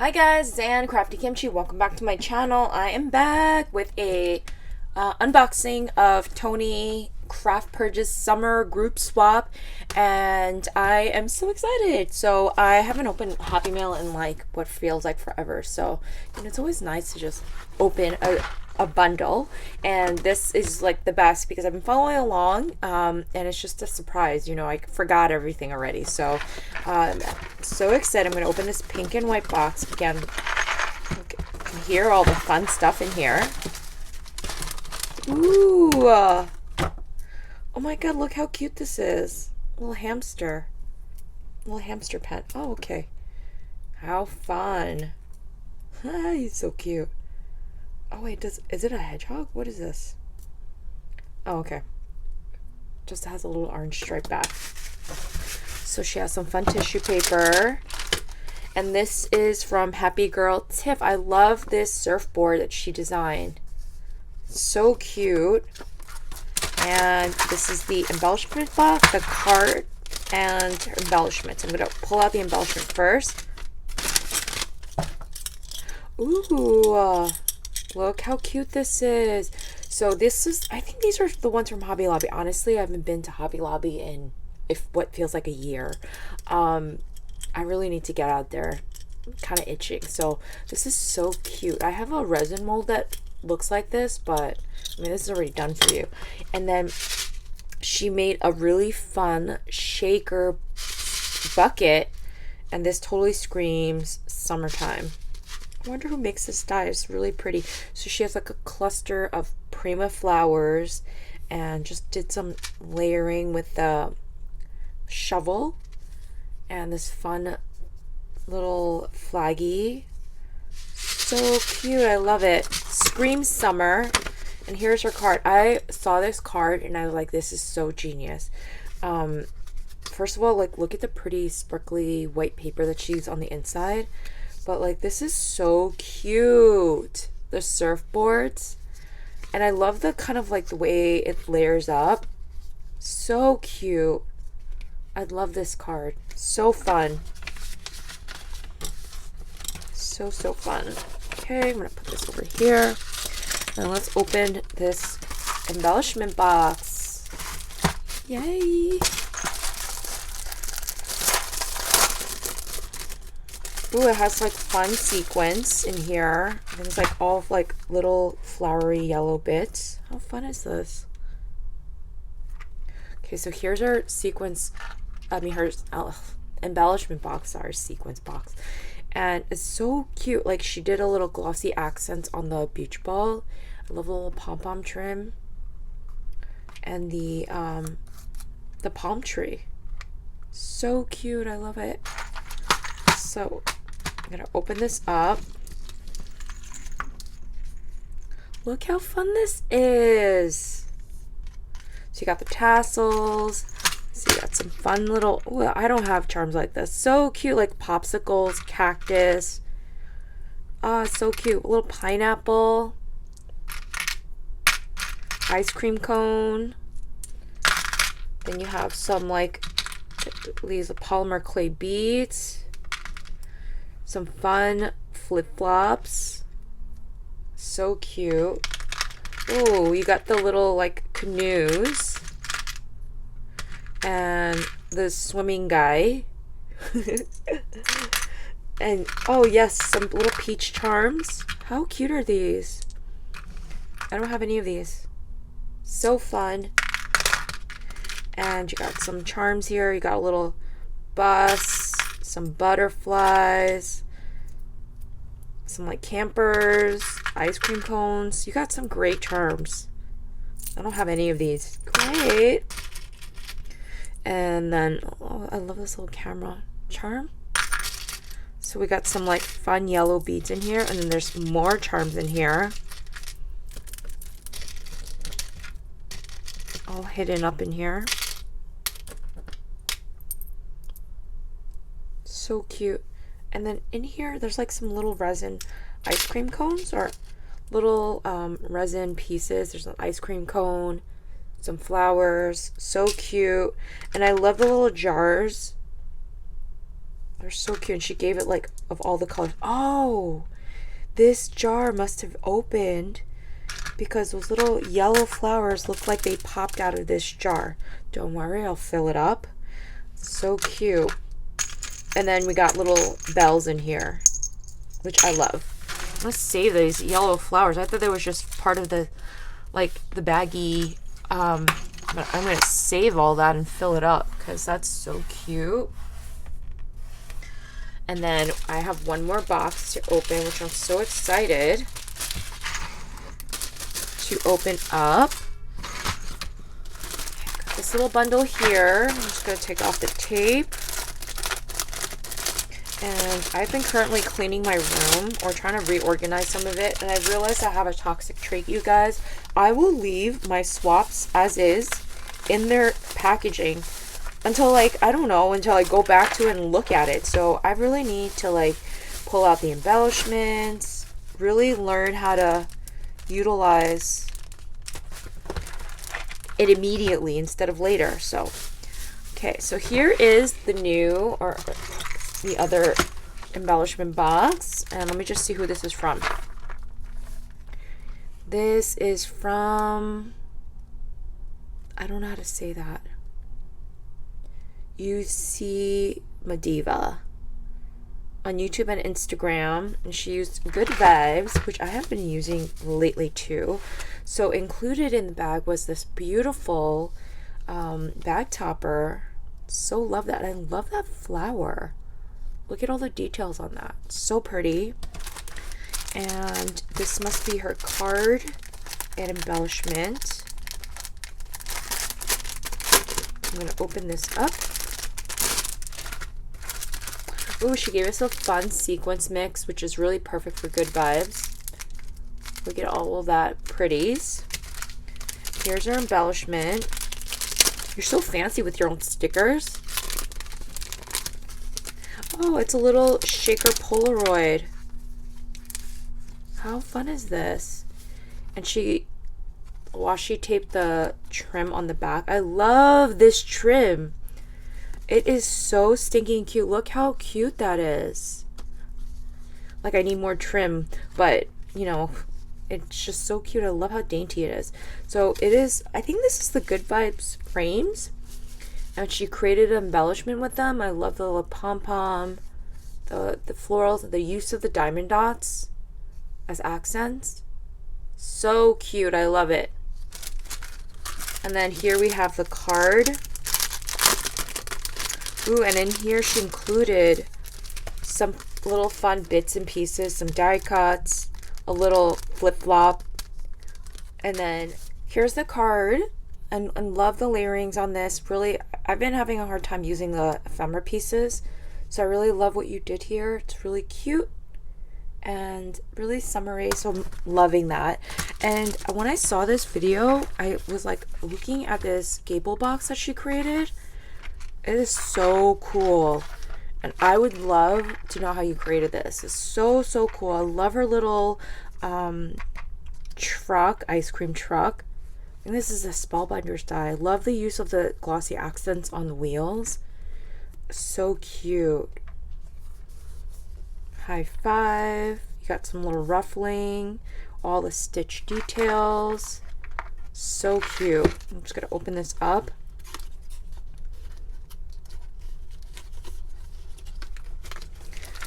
Hi guys, it's Ann, Crafty Kimchi. Welcome back to my channel. I am back with a unboxing of Tony Craft Purges Summer Group Swap, and I am so excited. So I haven't opened Happy Mail in like what feels like forever. So it's always nice to just open a bundle, and this is like the best because I've been following along, and it's just a surprise. I forgot everything already. So excited. I'm going to open this pink and white box again. You can hear all the fun stuff in here. Ooh, oh my god, look how cute this is. Little hamster pen. Oh, okay. How fun. He's so cute. Oh wait, is it a hedgehog? What is this? Oh, okay. Just has a little orange stripe back. So she has some fun tissue paper. And this is from Happy Girl Tiff. I love this surfboard that she designed. So cute. And this is the embellishment box, the card, and embellishments. I'm going to pull out the embellishment first. Ooh, look how cute this is. So this is, I think these are the ones from Hobby Lobby. Honestly, I haven't been to Hobby Lobby in what feels like a year. I really need to get out there. I'm kind of itching. So this is so cute. I have a resin mold that looks like this, but I mean, this is already done for you. And then she made a really fun shaker bucket, and this totally screams summertime. I wonder who makes this die. It's really pretty. So she has like a cluster of Prima flowers and just did some layering with the shovel and this fun little flaggy. So cute. I love it. Screams summer. And here's her card. I saw this card and I was like, this is so genius. First of all, like, look at the pretty sparkly white paper that she used on the inside. But like, this is so cute. The surfboards. And I love the kind of like the way it layers up. So cute. I love this card. So fun. So fun. Okay, I'm gonna put this over here. Now let's open this embellishment box. Yay! Ooh, it has like fun sequins in here. I think it's like all like little flowery yellow bits. How fun is this? Okay, so here's her sequins. Her embellishment box. Sorry, sequins box. And it's so cute. Like, she did a little glossy accents on the beach ball. I love the little pom-pom trim. And the palm tree. So cute. I love it. So I'm gonna open this up. Look how fun this is. So you got the tassels. So you got some fun little, ooh, I don't have charms like this. So cute, like popsicles, cactus. So cute. A little pineapple. Ice cream cone. Then you have some like these polymer clay beads. Some fun flip-flops. So cute. Oh, you got the little like canoes. And the swimming guy. And oh yes, some little peach charms. How cute are these? I don't have any of these. So fun. And you got some charms here. You got a little bus, some butterflies, some like campers, ice cream cones. You got some great charms. I don't have any of these. Great. And then, oh, I love this little camera charm. So we got some like fun yellow beads in here, and then there's more charms in here. All hidden up in here. So cute. And then in here, there's like some little resin ice cream cones, or little resin pieces. There's an ice cream cone, some flowers. So cute. And I love the little jars They're so cute. And she gave it like of all the colors. Oh, this jar must have opened because those little yellow flowers look like they popped out of this jar. Don't worry, I'll fill it up. So cute. And then we got little bells in here, which I love. Let's save these yellow flowers. I thought they was just part of the, like, the baggy, but I'm going to save all that and fill it up because that's so cute. And then I have one more box to open, which I'm so excited to open up. Got this little bundle here. I'm just going to take off the tape. And I've been currently cleaning my room or trying to reorganize some of it. And I realized I have a toxic trait, you guys. I will leave my swaps as is in their packaging until, like, I don't know, until I go back to it and look at it. So I really need to, like, pull out the embellishments, really learn how to utilize it immediately instead of later. So, okay, so here is the new, or the other embellishment box, and let me just see who this is from. This is from, I don't know how to say that, Ucyimadiva on YouTube and Instagram, and she used Good Vibes, which I have been using lately too. So included in the bag was this beautiful bag topper. So love that. I love that flower. Look at all the details on that. So pretty. And this must be her card and embellishment. I'm going to open this up. Ooh, she gave us a fun sequence mix, which is really perfect for Good Vibes. Look at all of that pretties. Here's her embellishment. You're so fancy with your own stickers. Oh, it's a little shaker Polaroid. How fun is this? And she washi taped the trim on the back. I love this trim. It is so stinking cute. Look how cute that is. Like, I need more trim, but, you know, it's just so cute. I love how dainty it is. So it is, I think this is the Good Vibes frames. And she created an embellishment with them. I love the little pom-pom, the florals, the use of the diamond dots as accents. So cute. I love it. And then here we have the card. Ooh, and in here she included some little fun bits and pieces, some die cuts, a little flip-flop. And then here's the card. And love the layerings on this. Really, I've been having a hard time using the ephemera pieces. So I really love what you did here. It's really cute and really summery. So I'm loving that. And when I saw this video, I was like looking at this gable box that she created. It is so cool. And I would love to know how you created this. It's so, so cool. I love her little truck, ice cream truck. And this is a spellbinder style. I love the use of the glossy accents on the wheels. So cute. High five. You got some little ruffling. All the stitch details. So cute. I'm just going to open this up.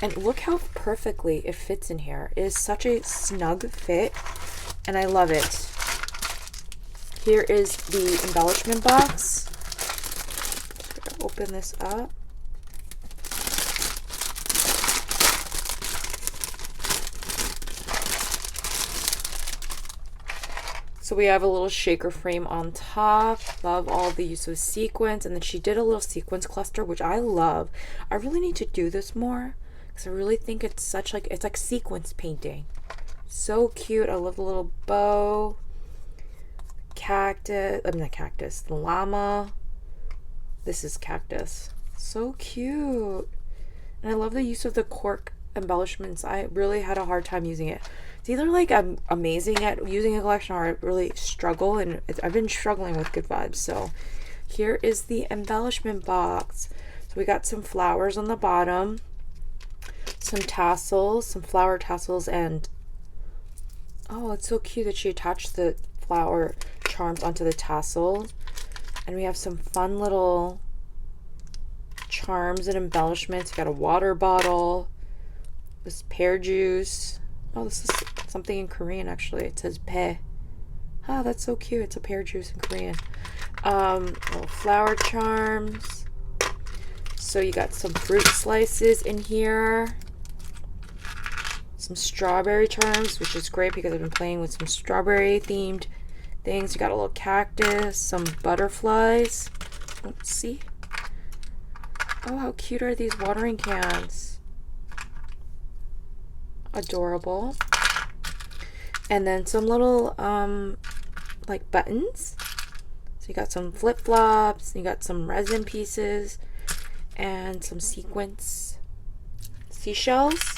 And look how perfectly it fits in here. It is such a snug fit. And I love it. Here is the embellishment box. Just gonna open this up. So we have a little shaker frame on top. Love all the use of sequins. And then she did a little sequins cluster, which I love. I really need to do this more because I really think it's such like, it's like sequins painting. So cute. I love the little bow. Cactus, I mean not cactus, the llama. This is cactus. So cute. And I love the use of the cork embellishments. I really had a hard time using it. It's either like I'm amazing at using a collection or I really struggle, and I've been struggling with Good Vibes. So here is the embellishment box. So we got some flowers on the bottom, some tassels, some flower tassels, and oh, it's so cute that she attached the flower charms onto the tassels. And we have some fun little charms and embellishments. We got a water bottle, this pear juice. Oh, this is something in Korean actually. It says pe. Oh, that's so cute. It's a pear juice in Korean. Little flower charms. So you got some fruit slices in here. Some strawberry charms, which is great because I've been playing with some strawberry themed things. You got a little cactus, some butterflies. Let's see. Oh, how cute are these watering cans? Adorable. And then some little like buttons. So you got some flip-flops, you got some resin pieces, and some sequins. Seashells.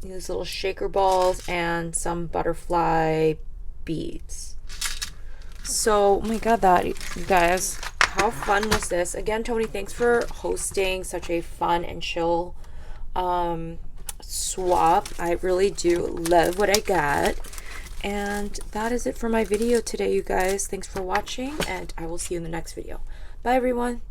These little shaker balls and some butterfly beads. So, oh my god, that, you guys, how fun was this? Again, Tony, thanks for hosting such a fun and chill swap. I really do love what I got. And that is it for my video today, you guys. Thanks for watching, and I will see you in the next video. Bye, everyone.